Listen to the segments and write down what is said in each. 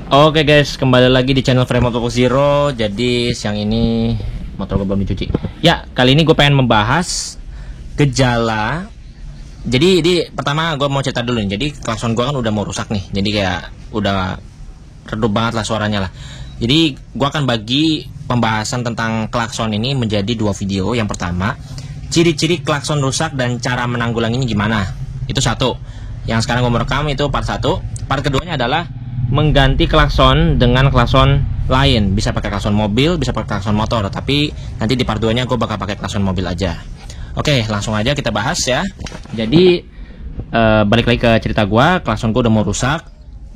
Oke guys, kembali lagi di channel Frame Motor Zero. Jadi siang ini motor gue belum dicuci. Ya, kali ini gue pengen membahas gejala. Jadi pertama gue mau cerita dulu nih. Jadi klakson gue kan udah mau rusak nih. Jadi kayak udah redup banget lah suaranya lah. Jadi gue akan bagi pembahasan tentang klakson ini menjadi dua video. Yang pertama, ciri-ciri klakson rusak dan cara menanggulanginya gimana. Itu satu. Yang sekarang gue merekam itu part 1. Part keduanya adalah mengganti klakson dengan klakson lain. Bisa pakai klakson mobil, bisa pakai klakson motor. Tapi nanti di part 2 nya gue bakal pakai klakson mobil aja. Oke, langsung aja kita bahas ya. Jadi balik lagi ke cerita gue. Klakson gue udah mau rusak.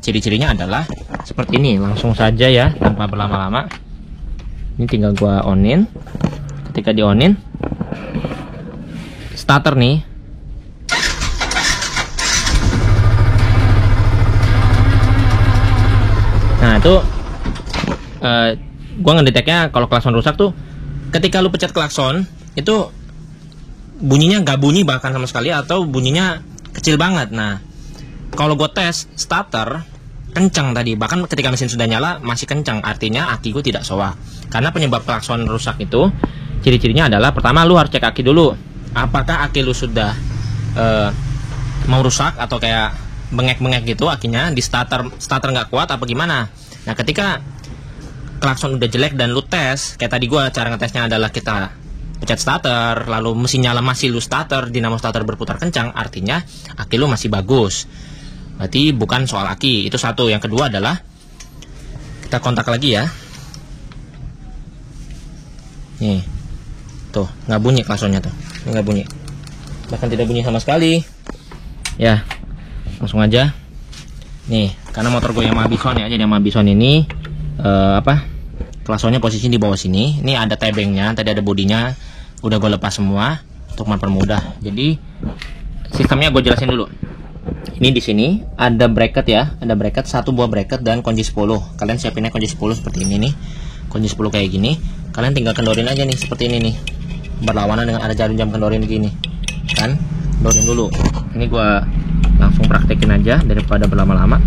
Ciri-cirinya adalah seperti ini. Langsung saja ya, tanpa berlama-lama. Ini tinggal gue onin. Ketika di onin, starter nih. Nah itu gue ngedeteknya kalau klakson rusak tuh ketika lu pencet klakson itu bunyinya nggak bunyi bahkan sama sekali atau bunyinya kecil banget. Nah kalau gue tes starter kencang tadi, bahkan ketika mesin sudah nyala masih kencang, artinya aki gue tidak soak. Karena penyebab klakson rusak itu ciri-cirinya adalah pertama lu harus cek aki dulu, apakah aki lu sudah mau rusak atau kayak bengek-bengek gitu akinya, di starter nggak kuat apa gimana. Nah ketika klakson udah jelek dan lu tes kayak tadi gua, cara ngetesnya adalah kita pencet starter lalu mesin nyala masih lu starter, dinamo starter berputar kencang, artinya aki lu masih bagus, berarti bukan soal aki. Itu satu. Yang kedua adalah kita kontak lagi ya, nih tuh nggak bunyi klaksonnya tuh, nggak bunyi, bahkan tidak bunyi sama sekali ya. Langsung aja nih, karena motor gue Yamaha Bison ya. Jadi Yamaha Bison ini klaksonnya posisi di bawah sini. Ini ada tebengnya, tadi ada bodinya, udah gue lepas semua untuk mempermudah. Jadi sistemnya gue jelasin dulu. Ini di sini ada bracket ya, ada bracket, satu buah bracket dan kunci 10. Kalian siapinnya kunci 10 seperti ini nih, kunci 10 kayak gini. Kalian tinggal kendorin aja nih seperti ini nih, berlawanan dengan ada jarum jam kendorin gini kan. Kendorin dulu. Ini gue langsung praktekin aja daripada berlama-lama,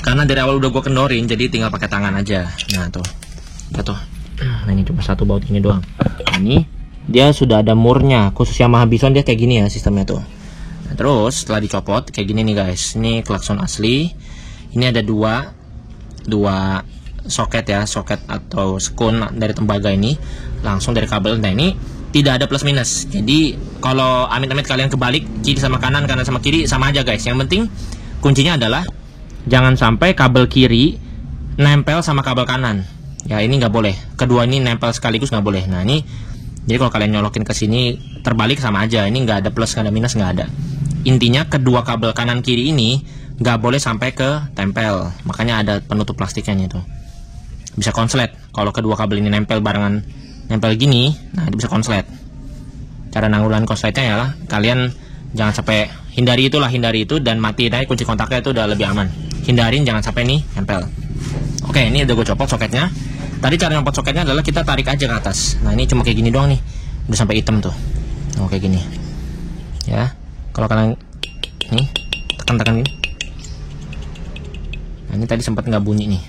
karena dari awal udah gue kendorin, jadi tinggal pakai tangan aja. Nah tuh, tuh. Nah ini cuma satu baut ini doang. Ini dia sudah ada murnya, khusus Yamaha Bison dia kayak gini ya sistemnya tuh. Nah, terus setelah dicopot kayak gini nih guys, ini klakson asli. Ini ada dua soket ya, soket atau skun dari tembaga ini langsung dari kabel. Nah ini tidak ada plus minus, jadi kalau amit-amit kalian kebalik kiri sama kanan, kanan sama kiri sama aja guys. Yang penting kuncinya adalah jangan sampai kabel kiri nempel sama kabel kanan ya, ini nggak boleh. Kedua ini nempel sekaligus nggak boleh. Nah ini jadi kalau kalian nyolokin ke sini terbalik sama aja, ini nggak ada plus nggak ada minus, nggak ada. Intinya kedua kabel kanan kiri ini nggak boleh sampai ke tempel, makanya ada penutup plastiknya itu. Bisa konslet kalau kedua kabel ini nempel barengan, nempel gini, nah itu bisa konslet. Cara nanggulangan konsletnya ya lah, kalian jangan sampai hindari itu dan matiin aja kunci kontaknya, itu udah lebih aman. Hindarin jangan sampai nih nempel. Oke, ini udah gue copot soketnya. Tadi cara nyopot soketnya adalah kita tarik aja ke atas. Nah ini cuma kayak gini doang nih, udah sampai hitam tuh. Oh kayak gini ya. Kalau kalian nih tekan-tekan gini, nah ini tadi sempat nggak bunyi nih.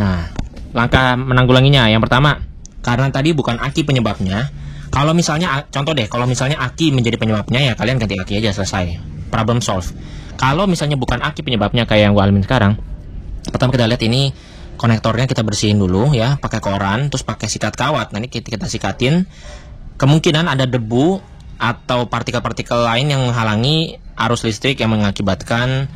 Nah langkah menanggulanginya yang pertama, karena tadi bukan aki penyebabnya. Kalau misalnya contoh deh, kalau misalnya aki menjadi penyebabnya ya kalian ganti aki aja, selesai, problem solve. Kalau misalnya bukan aki penyebabnya kayak yang gue alamin sekarang, pertama kita lihat ini konektornya kita bersihin dulu ya, pakai koran, terus pakai sikat kawat. Nanti kita sikatin. Kemungkinan ada debu atau partikel-partikel lain yang menghalangi arus listrik yang mengakibatkan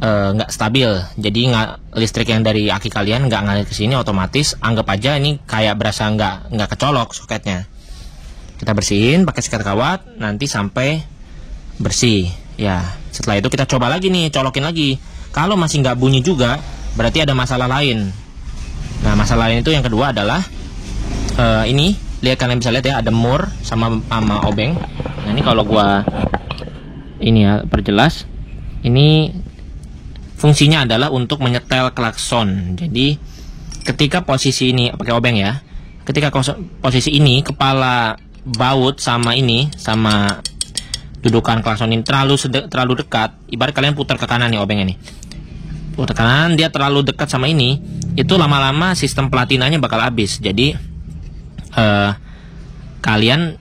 nggak stabil. Jadi listrik yang dari aki kalian nggak ngalir ke sini, otomatis anggap aja ini kayak berasa nggak kecolok soketnya. Kita bersihin pakai sikat kawat nanti sampai bersih ya. Setelah itu kita coba lagi nih, colokin lagi. Kalau masih nggak bunyi juga berarti ada masalah lain. Nah masalah lain itu yang kedua adalah ini, lihat, kalian bisa lihat ya, ada mur sama obeng. Nah ini kalau gua ini ya perjelas, ini fungsinya adalah untuk menyetel klakson. Jadi ketika posisi ini pakai obeng ya, ketika posisi ini kepala baut sama ini sama dudukan klakson ini terlalu dekat, ibarat kalian putar ke kanan nih obengnya nih. tekanan dia terlalu dekat sama ini, itu lama-lama sistem platinanya bakal habis. Jadi kalian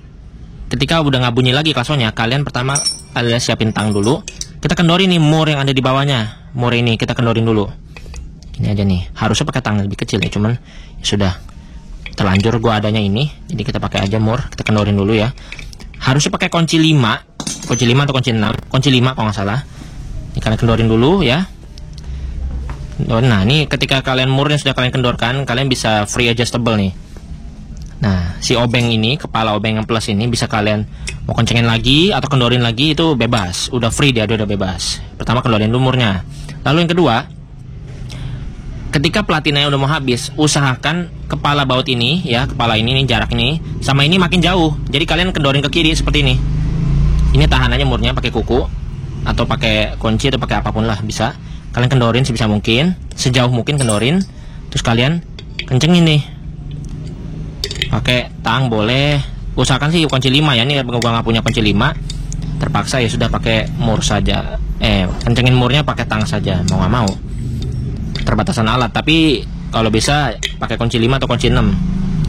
ketika udah nggak bunyi lagi klaksonnya, kalian pertama adalah siapin tang dulu. Kita kendorin nih mur yang ada di bawahnya. Mur ini kita kendorin dulu. Ini aja nih, harusnya pakai tang lebih kecil ya, cuman ya sudah terlanjur gua adanya ini, jadi kita pakai aja mur. Kita kendorin dulu ya. Harusnya pakai kunci 5 atau kunci 6, kunci 5 kalau nggak salah. Ini kalian kendorin dulu ya. Nah, ini ketika kalian murnya sudah kalian kendorkan, kalian bisa free adjustable nih. Nah, si obeng ini, kepala obeng yang plus ini bisa kalian mau kencengin lagi atau kendorin lagi, itu bebas. Udah free dia udah bebas. Pertama kendorin dulu murnya. Lalu yang kedua, ketika platinanya udah mau habis, usahakan kepala baut ini ya, kepala ini nih, jarak ini sama ini makin jauh. Jadi kalian kendorin ke kiri seperti ini. Ini tahanannya murnya pakai kuku atau pakai kunci atau pakai apapun lah bisa. Kalian kendorin sebisa mungkin, sejauh mungkin kendorin. Terus kalian kencengin nih. Pakai tang boleh. Usahakan sih kunci 5 ya. Ini gua nggak punya kunci 5. Terpaksa ya sudah pakai mur saja. Kencengin murnya pakai tang saja, mau nggak mau. Terbatasan alat, tapi kalau bisa pakai kunci 5 atau kunci 6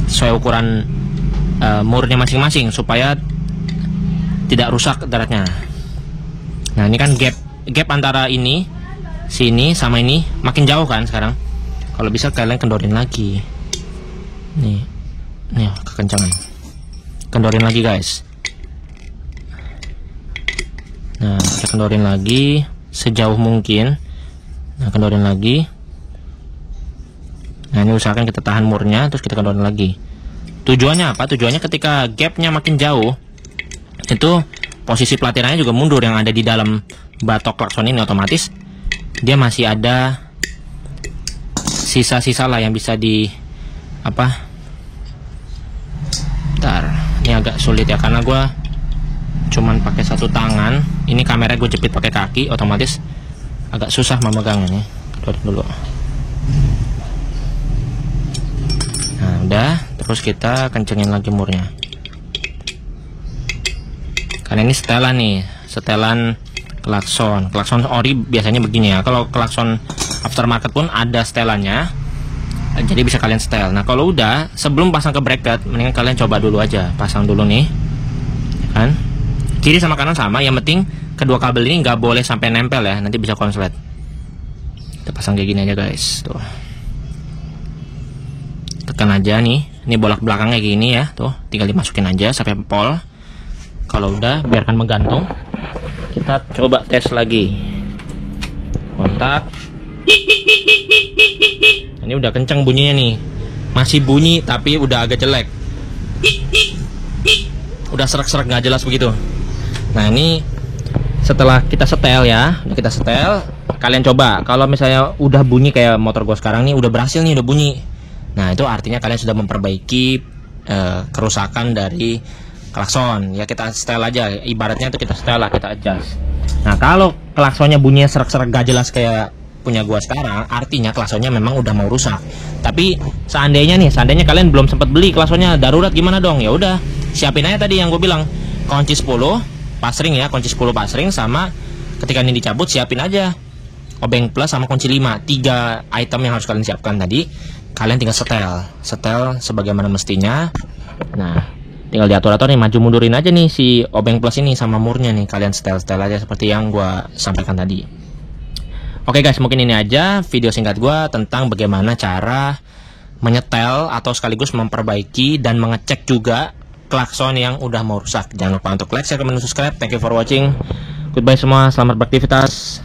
sesuai ukuran murnya masing-masing supaya tidak rusak daratnya. Nah, ini kan gap antara ini sini sama ini makin jauh kan sekarang. Kalau bisa kalian kendorin lagi. Nih kekencangan. Kendorin lagi guys. Nah, kita kendorin lagi sejauh mungkin. Nah, kendorin lagi. Nah, ini usahakan kita tahan murnya, terus kita kendorin lagi. Tujuannya apa? Tujuannya ketika gapnya makin jauh, itu posisi platinanya juga mundur yang ada di dalam batok klakson ini, otomatis dia masih ada sisa-sisa lah yang bisa di apa? Bentar, ini agak sulit ya karena gue cuman pakai satu tangan. Ini kamera gue jepit pakai kaki, otomatis agak susah memegangnya. Kendorin dulu. Nah, udah, terus kita kencengin lagi murnya. Karena ini setelan nih, setelan klakson. Klakson ori biasanya begini ya. Kalau klakson aftermarket pun ada setelannya. Jadi bisa kalian setel. Nah, kalau udah, sebelum pasang ke bracket, mendingan kalian coba dulu aja. Pasang dulu nih. Kan? Kiri sama kanan sama, yang penting kedua kabel ini nggak boleh sampai nempel ya, nanti bisa konslet. Kita pasang kayak gini aja guys, tuh. Tekan aja nih, ini bolak belakangnya gini ya, tuh, tinggal dimasukin aja sampai pol. Kalau udah, biarkan menggantung. Kita coba tes lagi. Kontak. Ini udah kenceng bunyinya nih, masih bunyi tapi udah agak jelek. Udah serak-serak nggak jelas begitu. Nah, ini setelah kita setel ya, udah kita setel, kalian coba. Kalau misalnya udah bunyi kayak motor gue sekarang nih, udah berhasil nih, udah bunyi. Nah, itu artinya kalian sudah memperbaiki kerusakan dari klakson. Ya kita setel aja, ibaratnya itu kita setel lah, kita adjust. Nah, kalau klaksonnya bunyinya serak-serak gak jelas kayak punya gua sekarang, artinya klaksonnya memang udah mau rusak. Tapi seandainya kalian belum sempat beli klaksonnya, darurat gimana dong? Ya udah, siapin aja tadi yang gue bilang, kunci 10 pasring ya, kunci 10 pasring, sama ketika ini dicabut siapin aja obeng plus sama kunci 5. 3 item yang harus kalian siapkan tadi. Kalian tinggal setel sebagaimana mestinya. Nah, tinggal diatur-atur nih, maju mundurin aja nih si obeng plus ini sama murnya nih, kalian setel aja seperti yang gua sampaikan tadi. Oke guys, mungkin ini aja video singkat gua tentang bagaimana cara menyetel atau sekaligus memperbaiki dan mengecek juga klakson yang udah mau rusak. Jangan lupa untuk like, share, komen, dan subscribe. Thank you for watching. Goodbye semua, selamat beraktivitas.